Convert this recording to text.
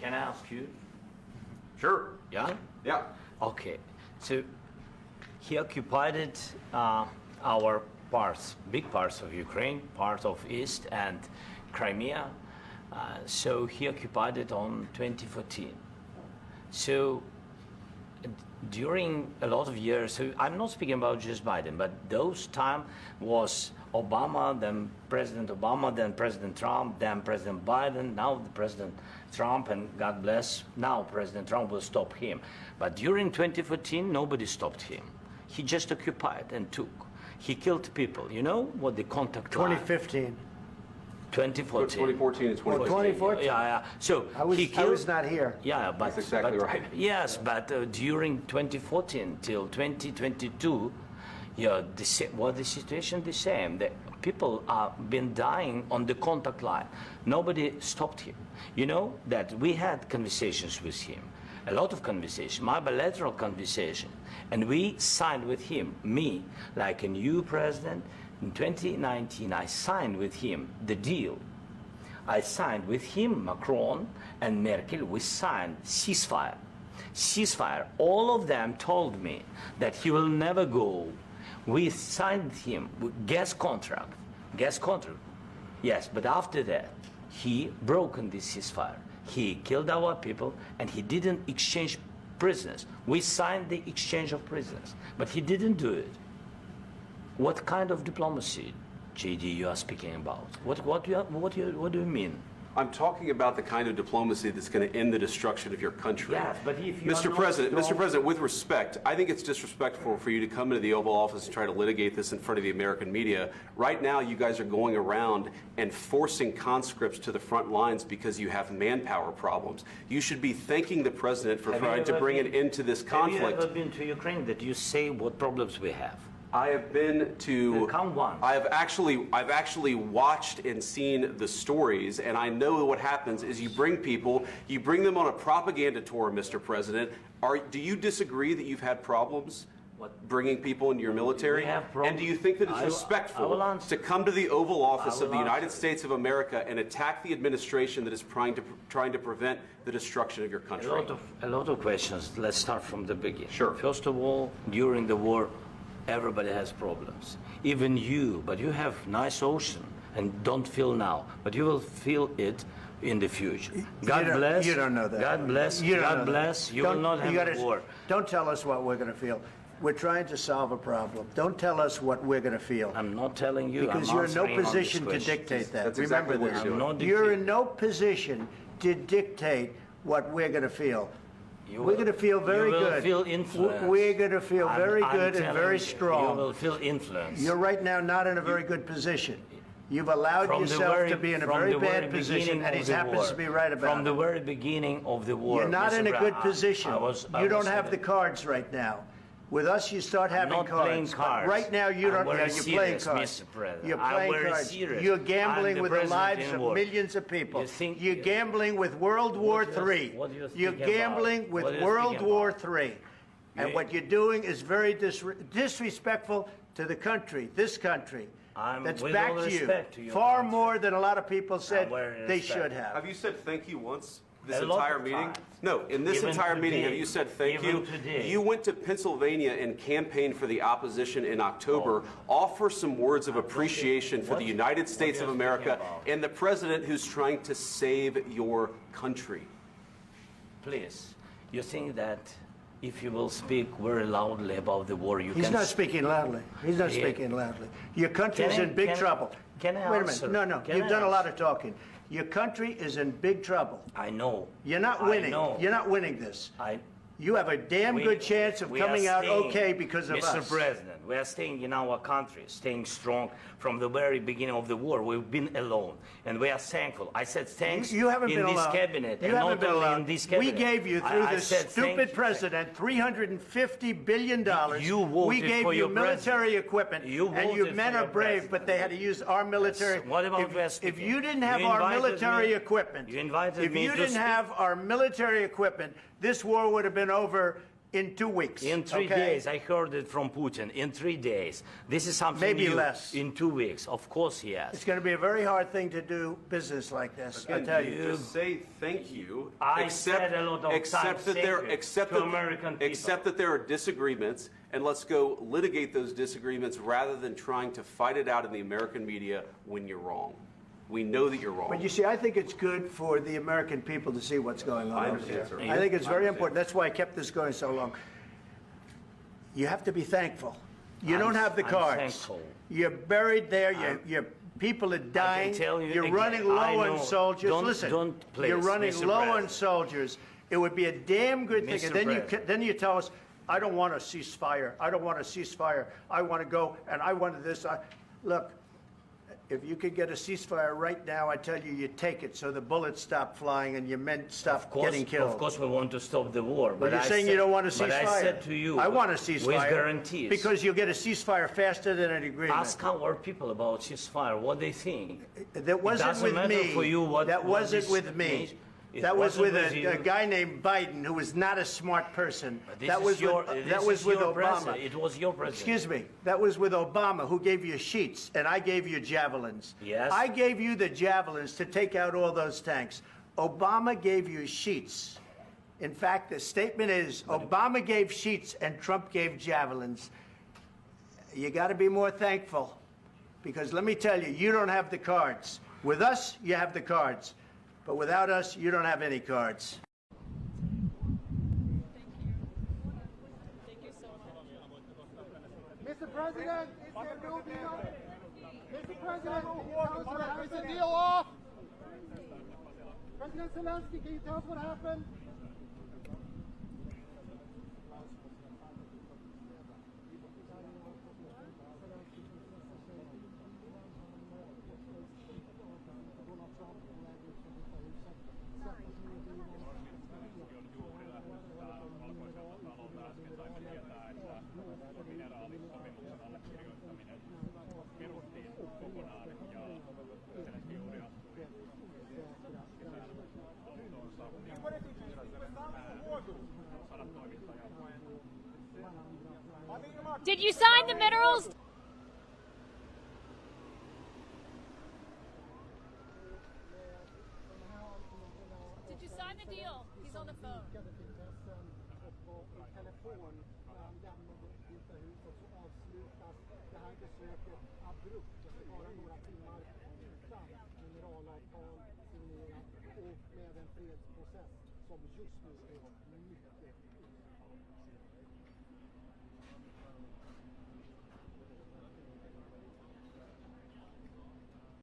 can I ask you? Sure. Yeah? Yeah. Okay. So he occupied our parts, big parts of Ukraine, part of East and Crimea. So he occupied it on 2014. So during a lot of years, so I'm not speaking about just Biden, but those time was Obama, then President Obama, then President Trump, then President Biden, now the President Trump, and God bless, now President Trump will stop him. But during 2014, nobody stopped him. He just occupied and took. He killed people. You know what the contact line? 2015. 2014. 2014 and 2014. 2014. Yeah. So I was not here. Yeah, but That's exactly right. Yes, but during 2014 till 2022, yeah, the situation the same. The people are been dying on the contact line. Nobody stopped him. You know that we had conversations with him, a lot of conversation, my bilateral conversation, and we signed with him, me, like a new president. In 2019, I signed with him the deal. I signed with him, Macron and Merkel, we signed ceasefire. Ceasefire. All of them told me that he will never go. We signed with him gas contract. Yes, but after that, he broken this ceasefire. He killed our people and he didn't exchange prisoners. We signed the exchange of prisoners, but he didn't do it. What kind of diplomacy, JD, you are speaking about? What do you mean? I'm talking about the kind of diplomacy that's going to end the destruction of your country. Yes, but if you Mr. President, with respect, I think it's disrespectful for you to come into the Oval Office and try to litigate this in front of the American media. Right now, you guys are going around and forcing conscripts to the front lines because you have manpower problems. You should be thanking the President for trying to bring an end to this conflict. Have you ever been to Ukraine that you say what problems we have? I have been to. Count one. I've actually watched and seen the stories, and I know what happens is you bring them on a propaganda tour, Mr. President. Do you disagree that you've had problems bringing people into your military? And do you think that it's respectful to come to the Oval Office of the United States of America and attack the administration that is trying to prevent the destruction of your country? A lot of questions. Let's start from the beginning. Sure. First of all, during the war, everybody has problems, even you, but you have nice ocean and don't feel now, but you will feel it in the future. God bless. You don't know that. God bless. God bless. You will not have a war. Don't tell us what we're going to feel. We're trying to solve a problem. Don't tell us what we're going to feel. I'm not telling you. Because you're in no position to dictate that. That's exactly Remember what you're doing. You're in no position to dictate what we're going to feel. We're going to feel very good. You will feel influence. We're going to feel very good and very strong. You will feel influence. You're right now not in a very good position. You've allowed yourself to be in a very bad position, and he happens to be right about it. From the very beginning of the war. You're not in a good position. You don't have the cards right now. With us, you start having cards. I'm not playing cards. But right now, you don't. You're playing cards. Mr. President. You're playing cards. Serious. You're gambling with the lives of war. millions of people. You're You gambling with World War III. You're gambling with World War III. And what you're doing is very disrespectful to the country, this country. That's back to you. Far more than a lot of people said they should have. Have you said thank you once? This entire meeting? No, in this entire meeting, have you said thank you? You went to Pennsylvania and campaigned for the opposition in October. Offer some words of appreciation for the United States of America and the president who's trying to save your country. Please, you think that if you will speak very loudly about the war, you can... He's not speaking loudly. He's not speaking loudly. Your country's in big trouble. Can I Wait a answer? minute. No. You've done a lot of talking. Your country is in big trouble. I know. You're not winning. You're not winning this. You have a damn good chance of coming out okay because of us. Mr. President, we are staying in our country, staying strong from the very beginning of the war. We've been alone, and we are thankful. I said thanks you haven't in been this alone. cabinet, You and haven't not been only alone. in this cabinet. We gave you, through I this said stupid president, $350 billion. You voted we gave for you your military equipment, You and your voted men for are your brave, president. but they had to use our military. What about West? If you didn't have You our invited military me- equipment, You invited if me you to didn't speak. have our military equipment, this war would have been over in 2 weeks. In 3 okay? days, I heard it from Putin. In 3 days. This is something Maybe new. less. In 2 weeks. Of course, yes. It's going to be a very hard thing to do business like this, I tell you. Just say thank you. I said a lot of except times that thank there, you except to that, American people. except that there are disagreements, and let's go litigate those disagreements rather than trying to fight it out in the American media when you're wrong. We know that you're wrong. But you see, I think it's good for the American people to see what's going on I over understand, here. sir. I think it's very important. That's why I kept this going so long. You have to be thankful. You don't have the I'm cards. thankful. You're buried there. Your people are dying. tell you You're again, running low I on know. soldiers. Don't- Listen, don't, please, you're running Mr. low on President. soldiers. It would be a damn good thing. Mr. And then President. then you tell us, I don't want a ceasefire. I don't want a ceasefire. I want to go and I want this. Look, if you could get a ceasefire right now, I tell you, you take it so the bullets stop flying and your men stop getting killed. Of course, we want to stop the war. But you're saying you don't want a ceasefire. But I said to you, I want a ceasefire. with guarantees. Because you'll get a ceasefire faster than an agreement. Ask our people about ceasefire, what they think. That wasn't doesn't with matter me. for you what- That what wasn't this with me. means. It That was wasn't with with you. a guy named Biden, who was not a smart person. But this That is was your- with, this that was is with your Obama. president. It was your president. Excuse me. That was with Obama, who gave you sheets, and I gave you javelins. Yes. I gave you the javelins to take out all those tanks. Obama gave you sheets. In fact, the statement is Obama gave sheets and Trump gave javelins. You got to be more thankful, because let me tell you, you don't have the cards. With us, you have the cards. But without us, you don't have any cards. Mr. President, is there no deal? Mr. President, can you tell us what happened? Is the deal off? President Zelensky, can you tell us what happened? Did you sign the minerals? Did you sign the deal? He's on the phone. Med en fredsprocess som just nu är mycket